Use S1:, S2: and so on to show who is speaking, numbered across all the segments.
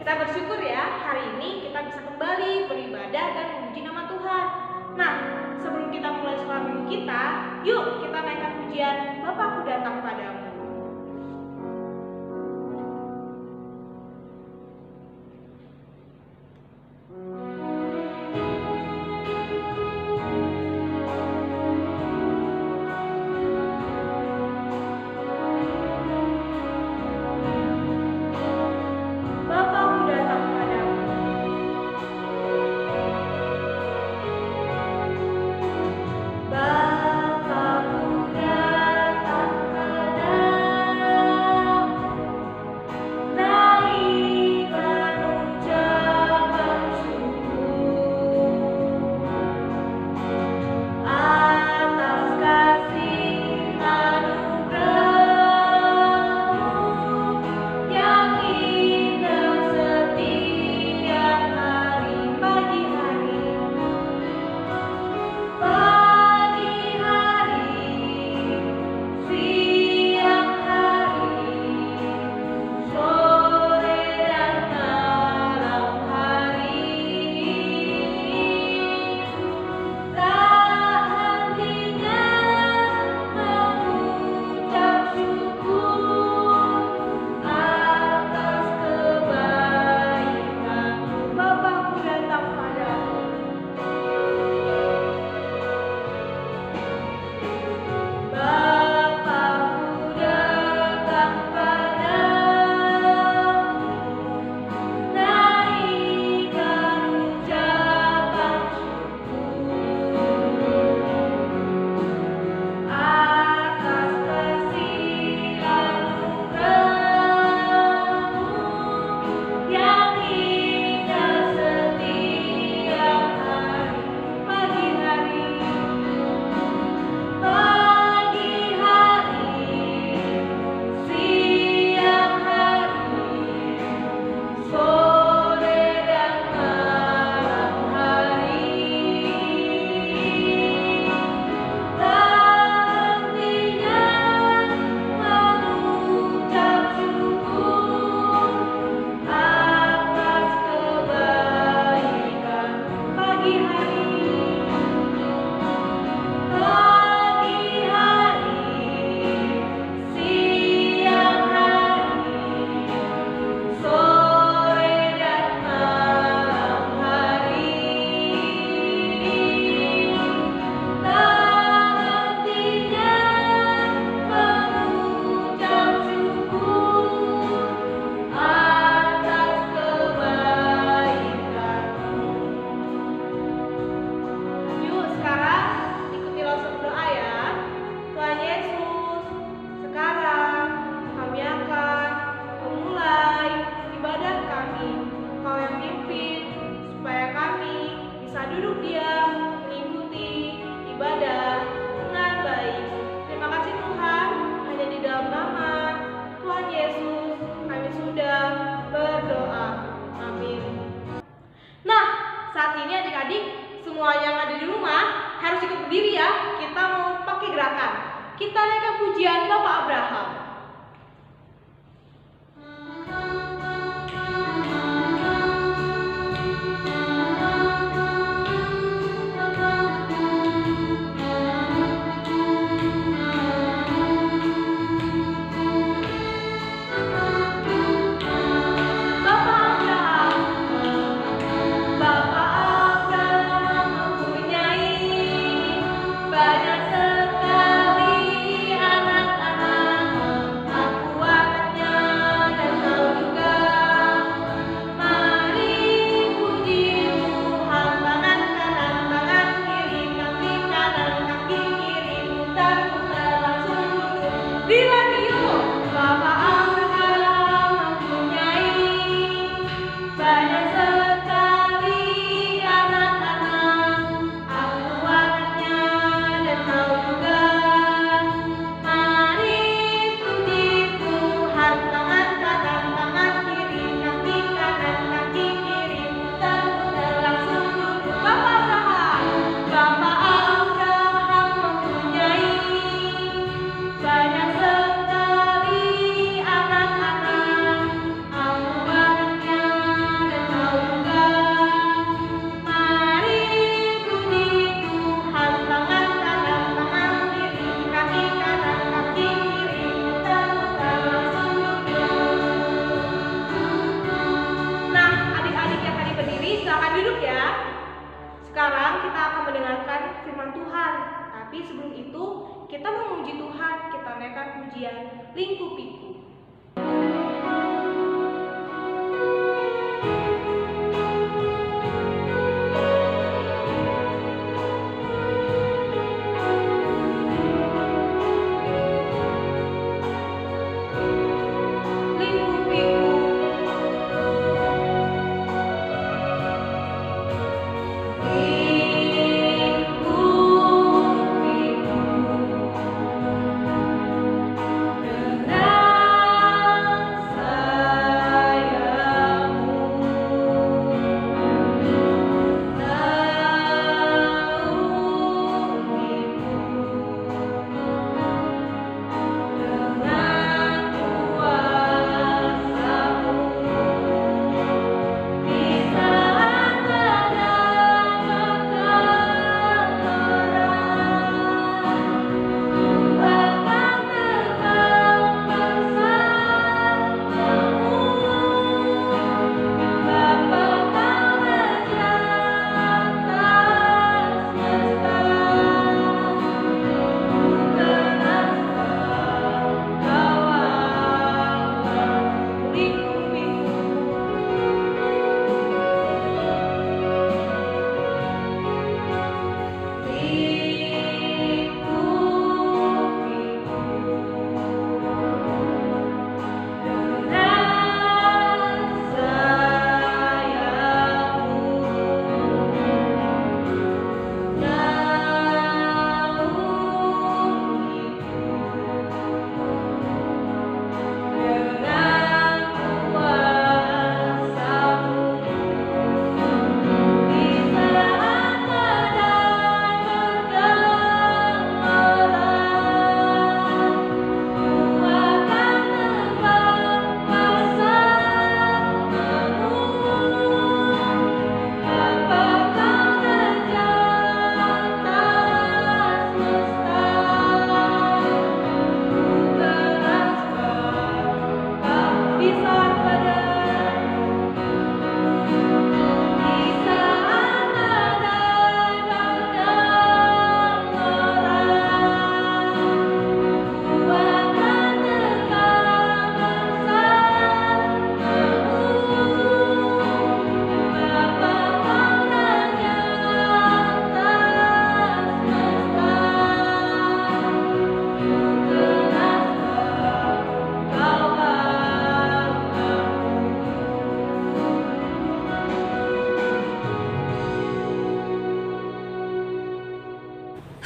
S1: Kita bersyukur ya, hari ini kita bisa kembali beribadah dan memuji nama Tuhan. Nah, sebelum kita mulai sekolah minggu kita, yuk kita naikkan pujian Bapakku Datang Padamu. Duduk diam, mengikuti ibadah dengan baik. Terima kasih Tuhan, hanya di dalam nama Tuhan Yesus kami sudah berdoa. Amin. Nah, saat ini adik-adik semuanya yang ada di rumah harus ikut berdiri ya. Kita mau pakai gerakan. Kita naikkan pujian Bapak Abraham.
S2: Banyak sekali anak-anak
S1: Tapi sebelum itu, kita memuji Tuhan, kita naikkan pujian Lingkupiku.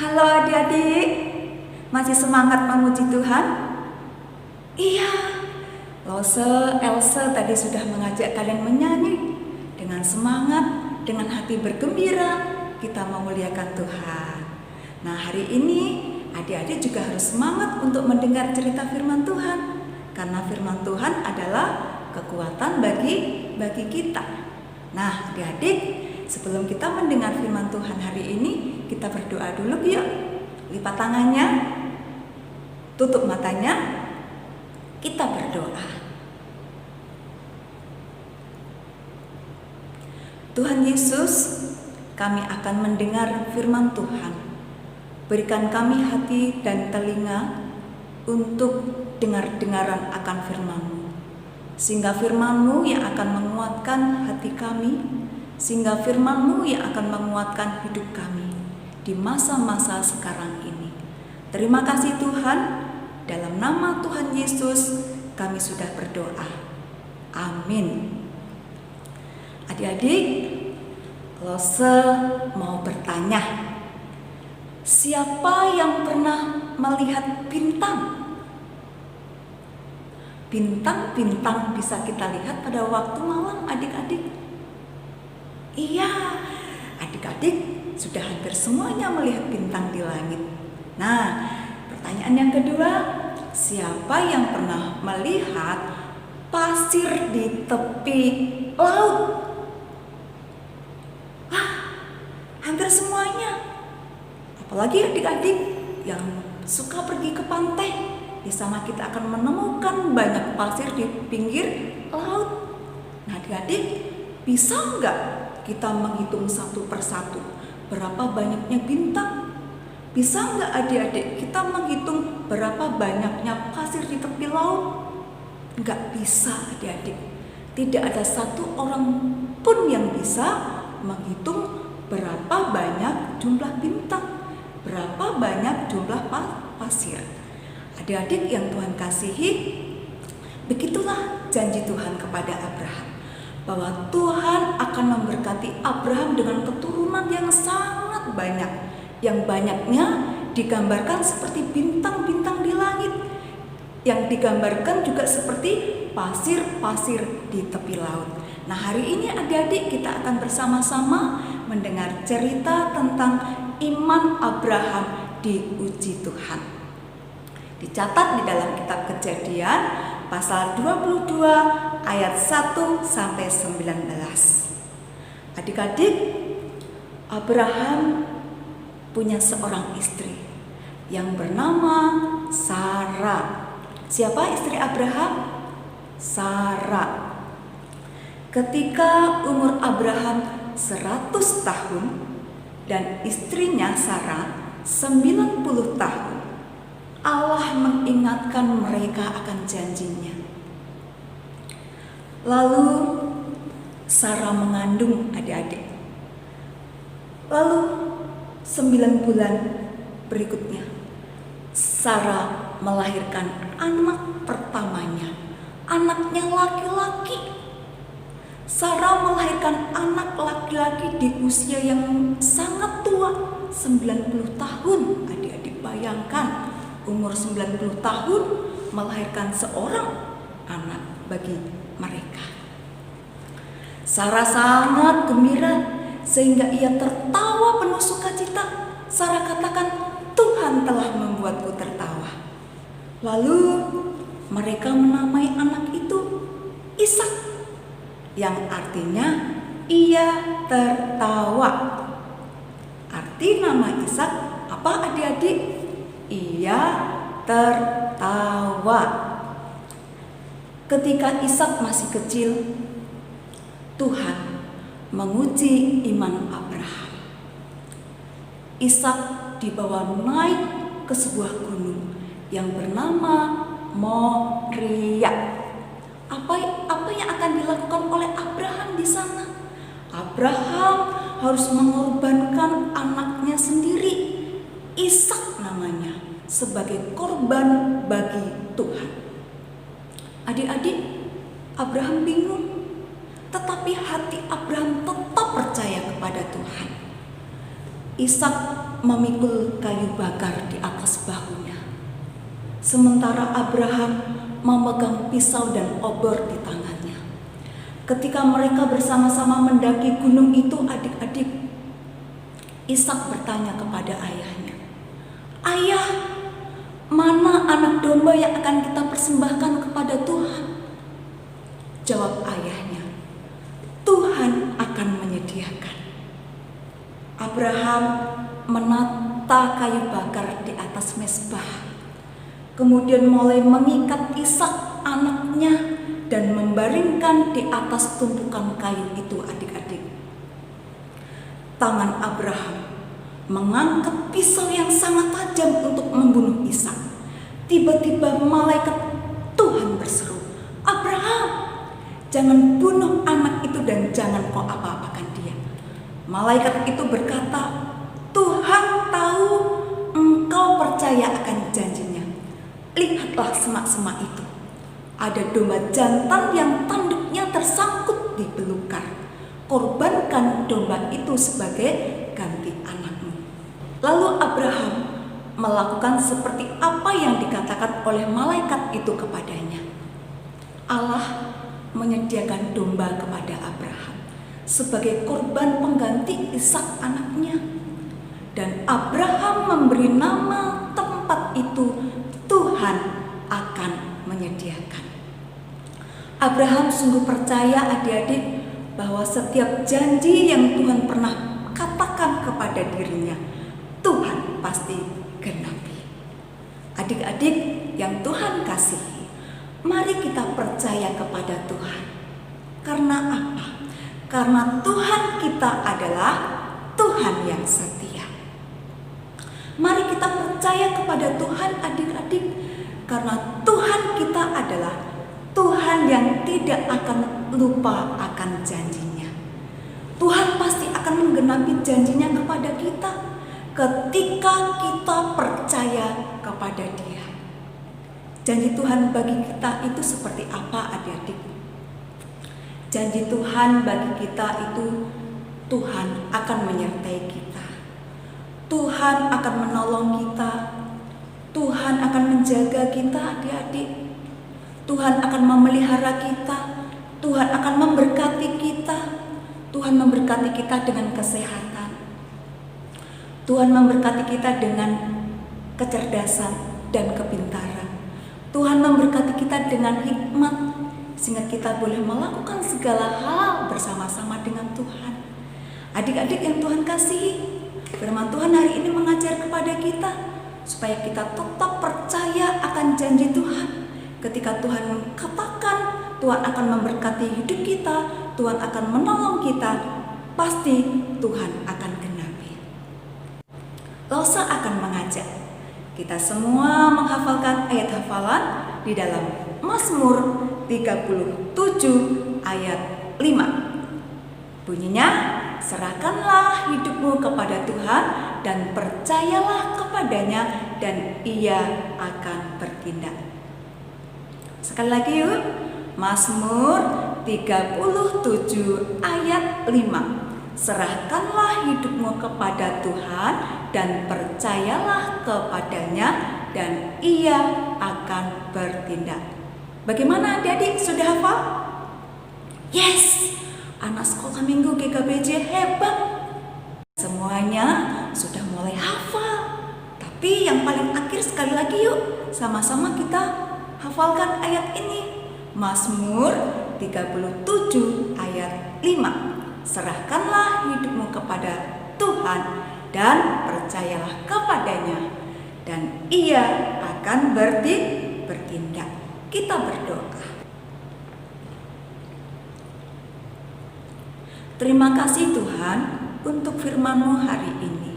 S2: Halo adik-adik, masih semangat memuji Tuhan? Iya, Elsa tadi sudah mengajak kalian menyanyi dengan semangat, dengan hati bergembira, kita memuliakan Tuhan. Nah, hari ini adik-adik juga harus semangat untuk mendengar cerita firman Tuhan, karena firman Tuhan adalah kekuatan bagi kita. Nah, adik-adik, sebelum kita mendengar firman Tuhan hari ini, kita berdoa dulu yuk. Lipat tangannya, tutup matanya, kita berdoa. Tuhan Yesus, kami akan mendengar firman Tuhan. Berikan kami hati dan telinga untuk dengar-dengaran akan firman-Mu, sehingga firman-Mu yang akan menguatkan hati kami, sehingga firman-Mu yang akan menguatkan hidup kami di masa-masa sekarang ini. Terima kasih Tuhan, dalam nama Tuhan Yesus kami sudah berdoa. Amin. Adik-adik, Lose mau bertanya, siapa yang pernah melihat bintang? Bintang-bintang bisa kita lihat pada waktu malam, adik-adik. Iya, adik-adik sudah hampir semuanya melihat bintang di langit. Nah, pertanyaan yang kedua, siapa yang pernah melihat pasir di tepi laut? Hampir semuanya. Apalagi adik-adik yang suka pergi ke pantai, di sana kita akan menemukan banyak pasir di pinggir laut. Nah, adik-adik, bisa nggak kita menghitung satu persatu berapa banyaknya bintang? Bisa nggak adik-adik kita menghitung berapa banyaknya pasir di tepi laut? Nggak bisa adik-adik. Tidak ada satu orang pun yang bisa menghitung berapa banyak jumlah bintang, berapa banyak jumlah pasir. Adik-adik yang Tuhan kasihi, begitulah janji Tuhan kepada Abraham, bahwa Tuhan akan memberkati Abraham dengan keturunan yang sangat banyak, yang banyaknya digambarkan seperti bintang-bintang di langit, yang digambarkan juga seperti pasir-pasir di tepi laut. Nah, hari ini adik-adik kita akan bersama-sama mendengar cerita tentang iman Abraham diuji Tuhan. Dicatat di dalam kitab Kejadian pasal 22 ayat 1 sampai 19. Adik-adik, Abraham punya seorang istri yang bernama Sarah. Siapa istri Abraham? Sarah. Ketika umur Abraham 100 tahun dan istrinya Sarah 90 tahun, Allah mengingatkan mereka akan janjinya. Lalu Sarah mengandung adik-adik. Lalu 9 bulan berikutnya Sarah melahirkan anak pertamanya, anaknya laki-laki. Sarah melahirkan anak laki-laki di usia yang sangat tua, 90 tahun. Adik-adik bayangkan, umur 90 tahun melahirkan seorang anak bagi mereka. Sarah sangat gembira sehingga ia tertawa penuh sukacita. Sarah katakan, Tuhan telah membuatku tertawa. Lalu mereka menamai anak itu Ishak, yang artinya ia tertawa. Arti nama Ishak apa adik-adik? Ia tertawa. Ketika Ishak masih kecil, Tuhan menguji iman Abraham. Ishak dibawa naik ke sebuah gunung yang bernama Moria. Apa yang akan dilakukan oleh Abraham di sana? Abraham harus mengorbankan anaknya sendiri, Ishak namanya, sebagai korban bagi Tuhan. Adik-adik, Abraham bingung, tetapi hati Abraham tetap percaya kepada Tuhan. Ishak memikul kayu bakar di atas bahunya, sementara Abraham memegang pisau dan obor di tangannya. Ketika mereka bersama-sama mendaki gunung itu, adik-adik, Ishak bertanya kepada ayahnya, "Ayah, mana anak domba yang akan kita persembahkan kepada Tuhan?" Jawab ayahnya, "Tuhan akan menyediakan." Abraham menata kayu bakar di atas mezbah, kemudian mulai mengikat Ishak anaknya dan membaringkan di atas tumpukan kayu itu, adik-adik. Tangan Abraham mengangkat pisau yang sangat tajam untuk membunuh Ishak. Tiba-tiba malaikat Tuhan berseru, "Abraham, jangan bunuh anak itu dan jangan kau apa-apakan dia." Malaikat itu berkata, "Tuhan tahu engkau percaya akan janjinya. Lihatlah semak-semak itu. Ada domba jantan yang tanduknya tersangkut di belukar. Korbankan domba itu sebagai ganti anakmu." Lalu Abraham melakukan seperti apa yang dikatakan oleh malaikat itu kepadanya. Allah menyediakan domba kepada Abraham sebagai korban pengganti Ishak anaknya. Dan Abraham memberi nama tempat itu, Tuhan akan menyediakan. Abraham sungguh percaya, adik-adik, bahwa setiap janji yang Tuhan pernah katakan kepada dirinya, Tuhan pasti genapi. Adik-adik yang Tuhan kasihi, mari kita percaya kepada Tuhan. Karena apa? Karena Tuhan kita adalah Tuhan yang setia. Mari percaya kepada Tuhan adik-adik, karena Tuhan kita adalah Tuhan yang tidak akan lupa akan janjinya. Tuhan pasti akan menggenapi janjinya kepada kita ketika kita percaya kepada Dia. Janji Tuhan bagi kita itu seperti apa adik-adik? Janji Tuhan bagi kita itu Tuhan akan menyertai kita. Tuhan akan menolong kita. Tuhan akan menjaga kita adik-adik. Tuhan akan memelihara kita. Tuhan akan memberkati kita. Tuhan memberkati kita dengan kesehatan. Tuhan memberkati kita dengan kecerdasan dan kepintaran. Tuhan memberkati kita dengan hikmat, sehingga kita boleh melakukan segala hal bersama-sama dengan Tuhan. Adik-adik yang Tuhan kasihi, firman Tuhan hari ini mengajar kepada kita supaya kita tetap percaya akan janji Tuhan. Ketika Tuhan katakan Tuhan akan memberkati hidup kita, Tuhan akan menolong kita, pasti Tuhan akan genapi. Losa akan mengajak kita semua menghafalkan ayat hafalan di dalam Mazmur 37 ayat 5. Bunyinya, serahkanlah hidupmu kepada Tuhan dan percayalah kepadanya dan Ia akan bertindak. Sekali lagi yuk, Mazmur 37 ayat 5. Serahkanlah hidupmu kepada Tuhan dan percayalah kepadanya dan Ia akan bertindak. Bagaimana adik-adik, sudah hafal? Yes, anak sekolah minggu GKBJ hebat. Semuanya sudah mulai hafal. Tapi yang paling akhir sekali lagi yuk, sama-sama kita hafalkan ayat ini. Mazmur 37 ayat 5. Serahkanlah hidupmu kepada Tuhan dan percayalah kepadanya dan Ia akan bertindak. Kita berdoa. Terima kasih Tuhan untuk firman-Mu hari ini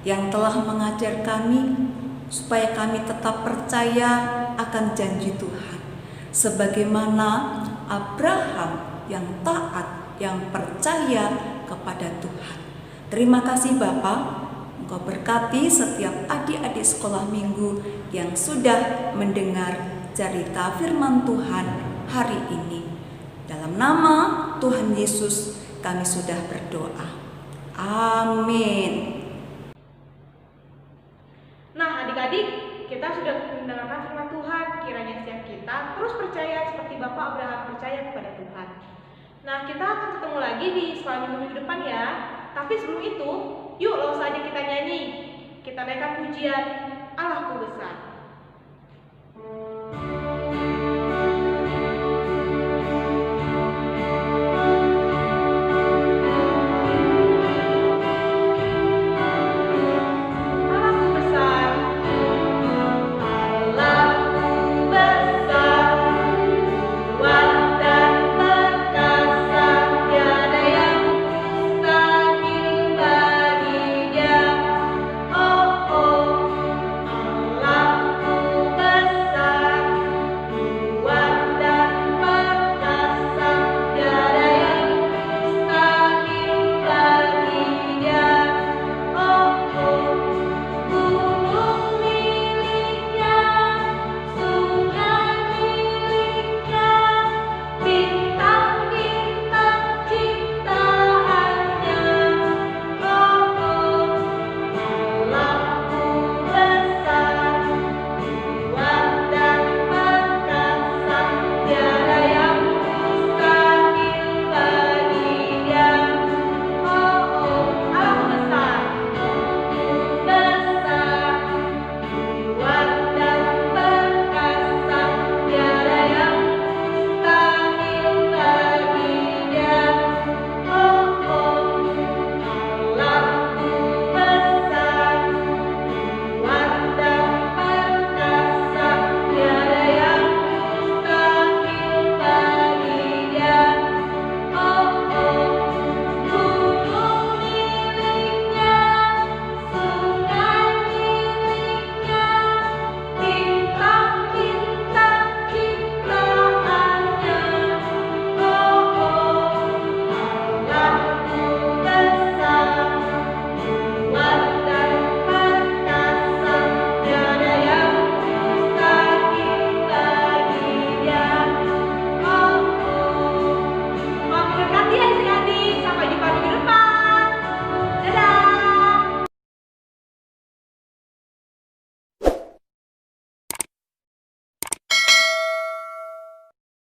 S2: yang telah mengajar kami supaya kami tetap percaya akan janji Tuhan. Sebagaimana Abraham yang taat, yang percaya kepada Tuhan. Terima kasih Bapa, Engkau berkati setiap adik-adik sekolah minggu yang sudah mendengar cerita firman Tuhan hari ini. Dalam nama Tuhan Yesus kami sudah berdoa. Amin.
S1: Nah adik-adik, kita sudah mendengarkan firman Tuhan. Kiranya setiap kita terus percaya seperti Bapak Abraham percaya kepada Tuhan. Nah, kita akan ketemu lagi di sekolah minggu depan ya. Tapi sebelum itu, yuk langsung saja kita nyanyi. Kita naikkan pujian Allahku besar.